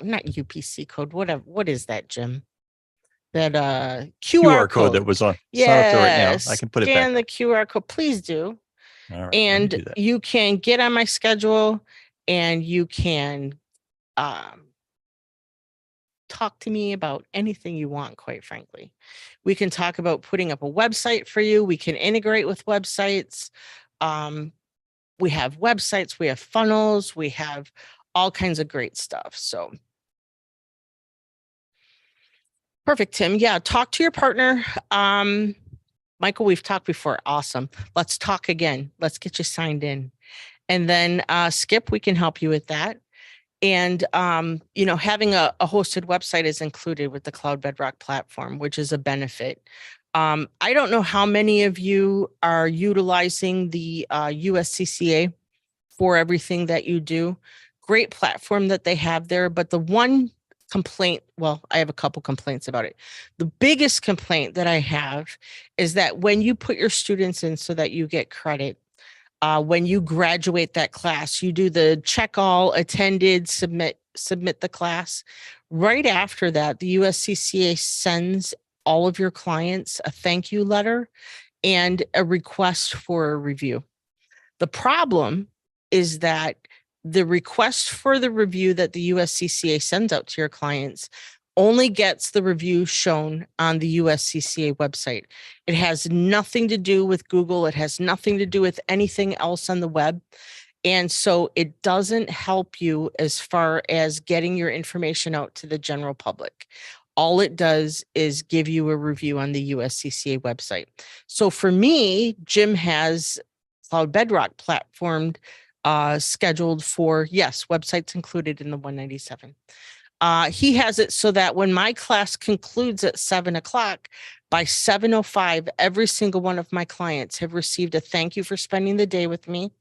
Not UPC code, whatever. What is that, Jim? That QR code that was on. Yeah, It's not up there right now. I can put it back. Scan the QR code, please do. All right, let me do And that. you can get on my schedule and you can talk to me about anything you want, quite frankly. We can talk about putting up a website for you. We can integrate with websites. We have websites, we have funnels, we have all kinds of great stuff. So perfect, Tim. Yeah, talk to your partner. Michael, we've talked before. Awesome. Let's talk again. Let's get you signed in. And then Skip, we can help you with that. And, having a hosted website is included with the Cloud Bedrock platform, which is a benefit. I don't know how many of you are utilizing the USCCA for everything that you do. Great platform that they have there. But the one complaint. Well, I have a couple complaints about it. The biggest complaint that I have is that when you put your students in so that you get credit, when you graduate that class, you do the check all, attended, submit the class. Right after that, the USCCA sends all of your clients a thank you letter and a request for a review. The problem is that the request for the review that the USCCA sends out to your clients only gets the review shown on the USCCA website. It has nothing to do with Google. It has nothing to do with anything else on the web. And so it doesn't help you as far as getting your information out to the general public. All it does is give you a review on the USCCA website. So for me, Jim has Cloud Bedrock platformed scheduled for, yes, websites included in the 197. He has it so that when my class concludes at 7 o'clock, by 7:05, every single one of my clients have received a thank you for spending the day with me.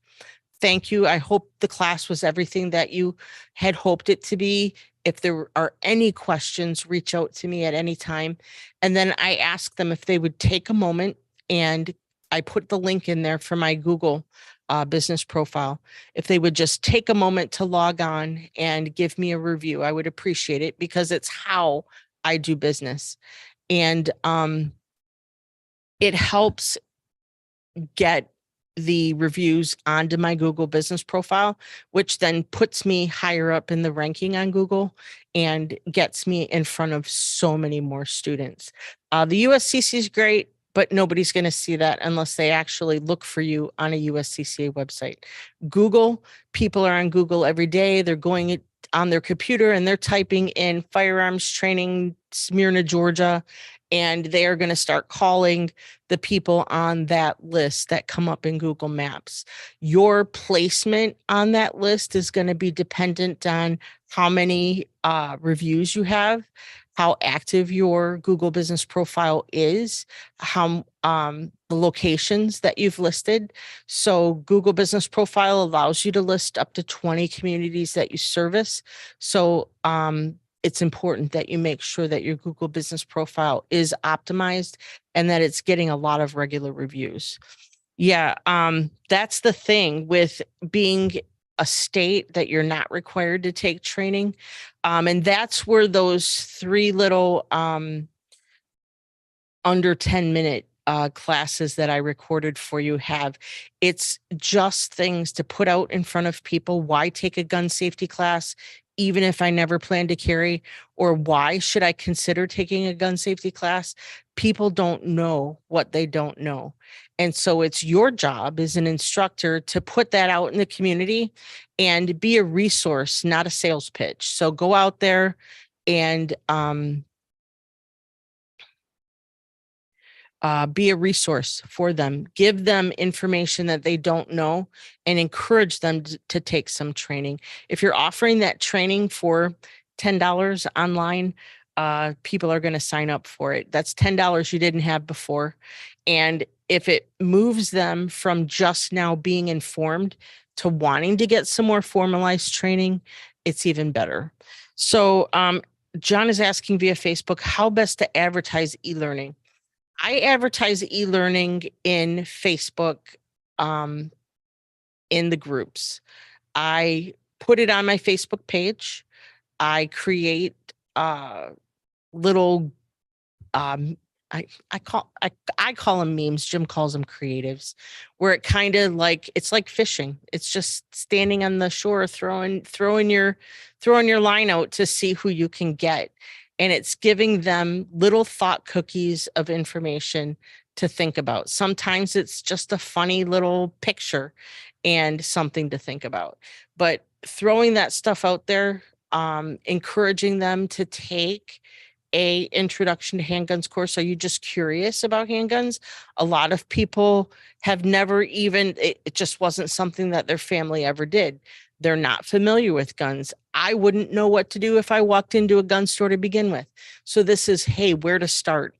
Thank you. I hope the class was everything that you had hoped it to be. If there are any questions, reach out to me at any time. And then I ask them if they would take a moment, and I put the link in there for my Google business profile. If they would just take a moment to log on and give me a review, I would appreciate it, because it's how I do business. And it helps get the reviews onto my Google business profile, which then puts me higher up in the ranking on Google and gets me in front of so many more students. The USCC is great, but nobody's going to see that unless they actually look for you on a USCCA website. Google, people are on Google every day. They're going on their computer and they're typing in firearms training, Smyrna, Georgia, and they are going to start calling the people on that list that come up in Google Maps. Your placement on that list is going to be dependent on how many reviews you have, how active your Google business profile is, how the locations that you've listed. So Google business profile allows you to list up to 20 communities that you service. So it's important that you make sure that your Google business profile is optimized and that it's getting a lot of regular reviews. Yeah, that's the thing with being a state that you're not required to take training. And that's where those 3 little under 10-minute classes that I recorded for you have. It's just things to put out in front of people. Why take a gun safety class, even if I never plan to carry? Or why should I consider taking a gun safety class? People don't know what they don't know. And so it's your job as an instructor to put that out in the community and be a resource, not a sales pitch. So go out there and be a resource for them, give them information that they don't know, and encourage them to take some training. If you're offering that training for $10 online, people are going to sign up for it. That's $10 you didn't have before. And if it moves them from just now being informed to wanting to get some more formalized training, it's even better. So John is asking via Facebook, how best to advertise e-learning? I advertise e-learning in Facebook, in the groups. I put it on my Facebook page. I create little I call them memes. Jim calls them creatives, where it kind of like, it's like fishing. It's just standing on the shore, throwing your line out to see who you can get. And it's giving them little thought cookies of information to think about. Sometimes it's just a funny little picture and something to think about. But throwing that stuff out there, encouraging them to take a introduction to handguns course. Are you just curious about handguns? A lot of people have never even, it just wasn't something that their family ever did. They're not familiar with guns. I wouldn't know what to do if I walked into a gun store to begin with. So this is, hey, where to start?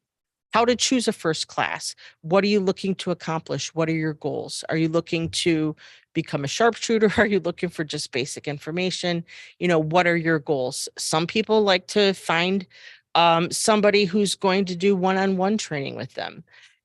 How to choose a first class? What are you looking to accomplish? What are your goals? Are you looking to become a sharpshooter? Are you looking for just basic information? You know, what are your goals? Some people like to find somebody who's going to do one-on-one training with them.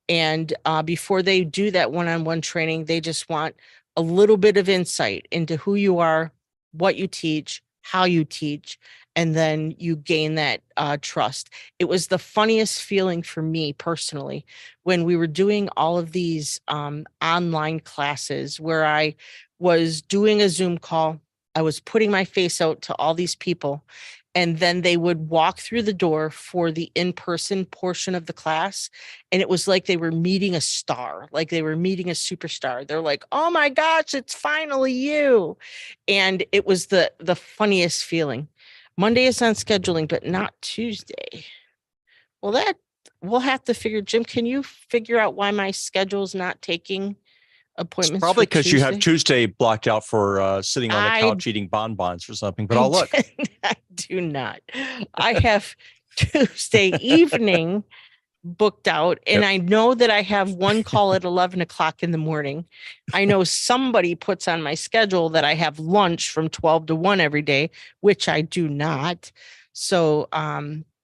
And before they do that one-on-one training, they just want a little bit of insight into who you are, what you teach, how you teach, and then you gain that trust. It was the funniest feeling for me personally when we were doing all of these online classes where I was doing a Zoom call. I was putting my face out to all these people, and then they would walk through the door for the in-person portion of the class. And it was like they were meeting a star, like they were meeting a superstar. They're like, oh my gosh, it's finally you. And it was the funniest feeling. Monday is on scheduling, but not Tuesday. Well, that we'll have to figure. Jim, can you figure out why my schedule's not taking It's appointments? probably for because you have Tuesday? Tuesday blocked out for sitting on the I couch eating bonbons or something, but I'll look. I do not. I have Tuesday evening booked out, and Yep. I know that I have one call at 11 o'clock in the morning. I know somebody puts on my schedule that I have lunch from 12 to 1 every day, which I do not. So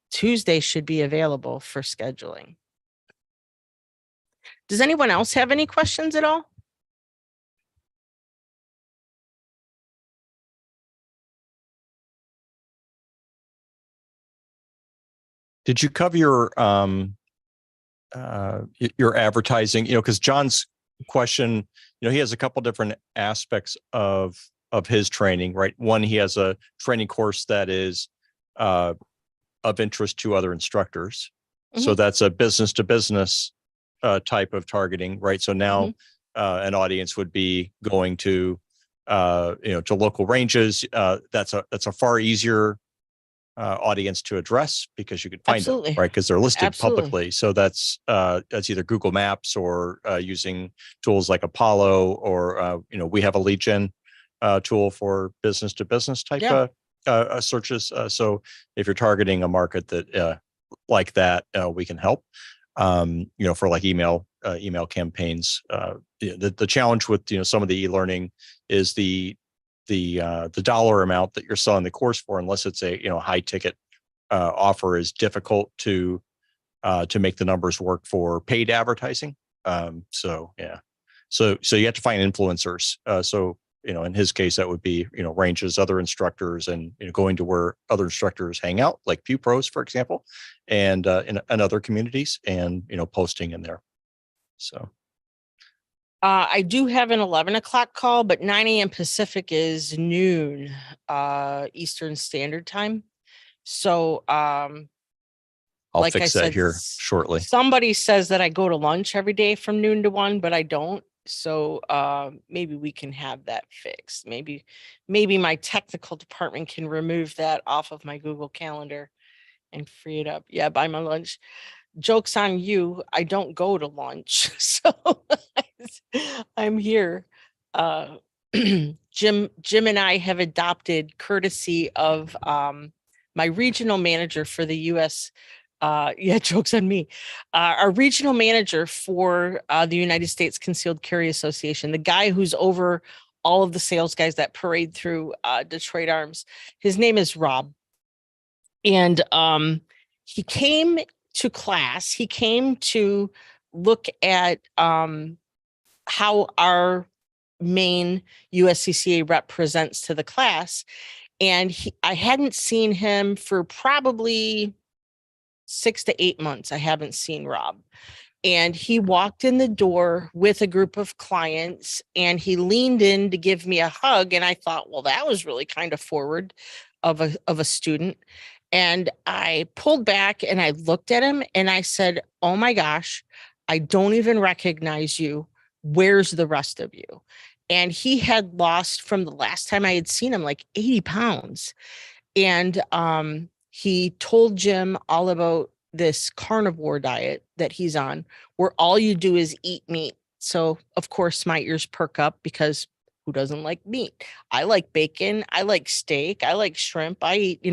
Tuesday should be available for scheduling. Does anyone else have any questions at all? Did you cover your advertising? You know, because John's question, you know, he has a couple different aspects of his training, right? One, he has a training course that is of interest to other instructors. So that's a business to business type of targeting, right? So now an audience would be going to to local ranges. That's a far easier audience to address because you can find them, Absolutely. right? Because they're listed Absolutely. publicly. So that's either Google Maps or using tools like Apollo, or we have a lead gen tool for business to business type Yeah. searches. So if you're targeting a market that like that, we can help. For like email campaigns. The challenge with some of the e-learning is the dollar amount that you're selling the course for, unless it's a high ticket offer, is difficult to make the numbers work for paid advertising. So you have to find influencers. So in his case, that would be ranges, other instructors, and going to where other instructors hang out, like Pew Pros, for example, and in other communities, and posting in there. So I do have an 11 o'clock call, but 9 a.m. Pacific is noon Eastern Standard Time. So I'll like I fix that said, here shortly. somebody says that I go to lunch every day from noon to 1, but I don't. So maybe we can have that fixed. Maybe my technical department can remove that off of my Google Calendar and free it up. Yeah, buy my lunch. Joke's on you. I don't go to lunch. So I'm here. Jim and I have adopted, courtesy of my regional manager for the US. Yeah, joke's on me. Our regional manager for the United States Concealed Carry Association, the guy who's over all of the sales guys that parade through Detroit Arms. His name is Rob. And he came to class. He came to look at how our main USCCA rep presents to the class. And I hadn't seen him for probably 6 to 8 months. I haven't seen Rob. And he walked in the door with a group of clients, and he leaned in to give me a hug. And I thought, well, that was really kind of forward of a student. And I pulled back and I looked at him and I said, oh my gosh, I don't even recognize you. Where's the rest of you? And he had lost, from the last time I had seen him, like 80 pounds. And he told Jim all about this carnivore diet that he's on, where all you do is eat meat. So of course my ears perk up, because who doesn't like meat? I like bacon. I like steak. I like shrimp. I eat,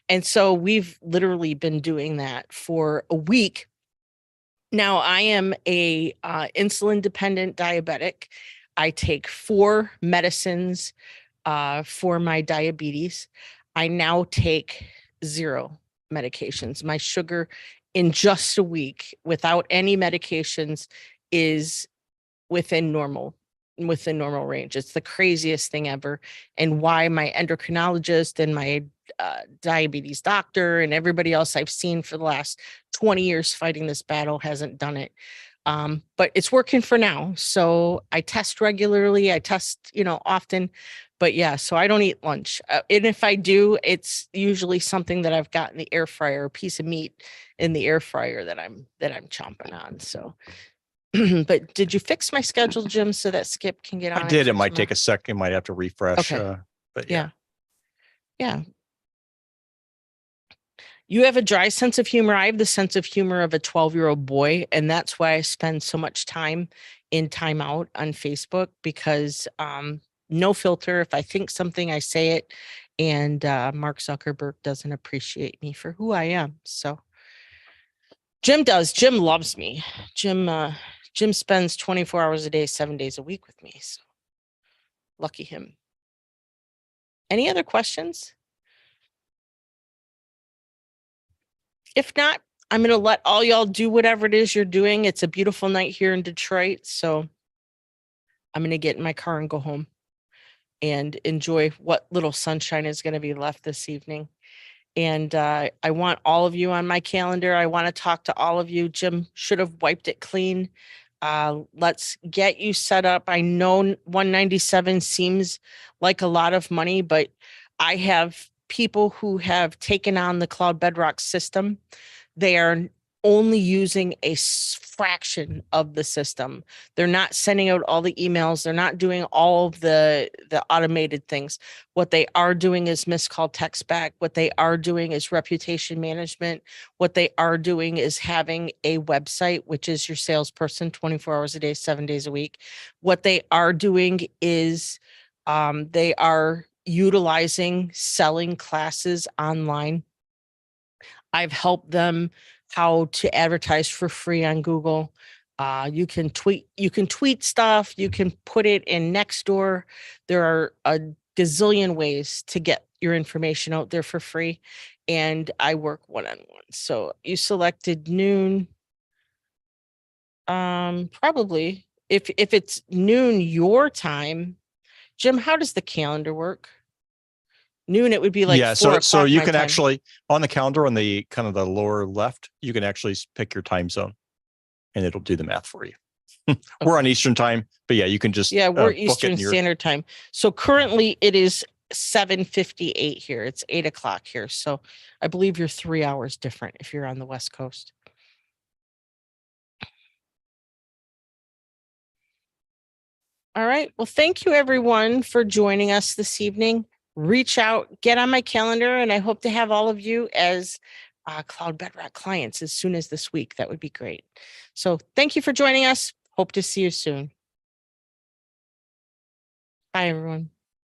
and so we've literally been doing that for a week. Now I am a insulin dependent diabetic. I take 4 medicines for my diabetes. I now take 0 medications. My sugar in just a week without any medications is within normal range. It's the craziest thing ever, and why my endocrinologist and my diabetes doctor and everybody else I've seen for the last 20 years fighting this battle hasn't done it. But it's working for now. So I test regularly. I test, often, but yeah, so I don't eat lunch. And if I do, it's usually something that I've got in the air fryer, a piece of meat in the air fryer that I'm chomping on. So but did you fix my schedule, Jim, so that Skip can get on I it did. It for might take tomorrow? a second, might have to refresh. Okay. But yeah. Yeah. You have a dry sense of humor. I have the sense of humor of a 12-year-old boy, and that's why I spend so much time in timeout on Facebook, because no filter. If I think something, I say it, and Mark Zuckerberg doesn't appreciate me for who I am. So Jim does. Jim loves me. Jim spends 24 hours a day, 7 days a week with me. So lucky him. Any other questions? If not, I'm going to let all y'all do whatever it is you're doing. It's a beautiful night here in Detroit. So I'm going to get in my car and go home and enjoy what little sunshine is going to be left this evening. And I want all of you on my calendar. I want to talk to all of you. Jim should have wiped it clean. Let's get you set up. I know 197 seems like a lot of money, but I have people who have taken on the Cloud Bedrock system. They are only using a fraction of the system. They're not sending out all the emails. They're not doing all of the automated things. What they are doing is missed call text back. What they are doing is reputation management. What they are doing is having a website, which is your salesperson 24 hours a day, 7 days a week. What they are doing is they are utilizing selling classes online. I've helped them how to advertise for free on Google. You can tweet stuff. You can put it in Nextdoor. There are a gazillion ways to get your information out there for free. And I work one-on-one. So you selected noon. Probably if it's noon your time, Jim, how does the calendar work? Noon, it would be like Yeah. 4 So o'clock you my can time. actually, on the calendar on the kind of the lower left, you can actually pick your time zone and it'll do the math for you. We're on Eastern time, but yeah, you can just Yeah, we're book it Eastern in your, Standard Time. So currently it is 7:58 here. It's 8 o'clock here. So I believe you're 3 hours different if you're on the West Coast. All right. Well, thank you everyone for joining us this evening. Reach out, get on my calendar, and I hope to have all of you as Cloud Bedrock clients as soon as this week. That would be great. So thank you for joining us. Hope to see you soon. Bye, everyone.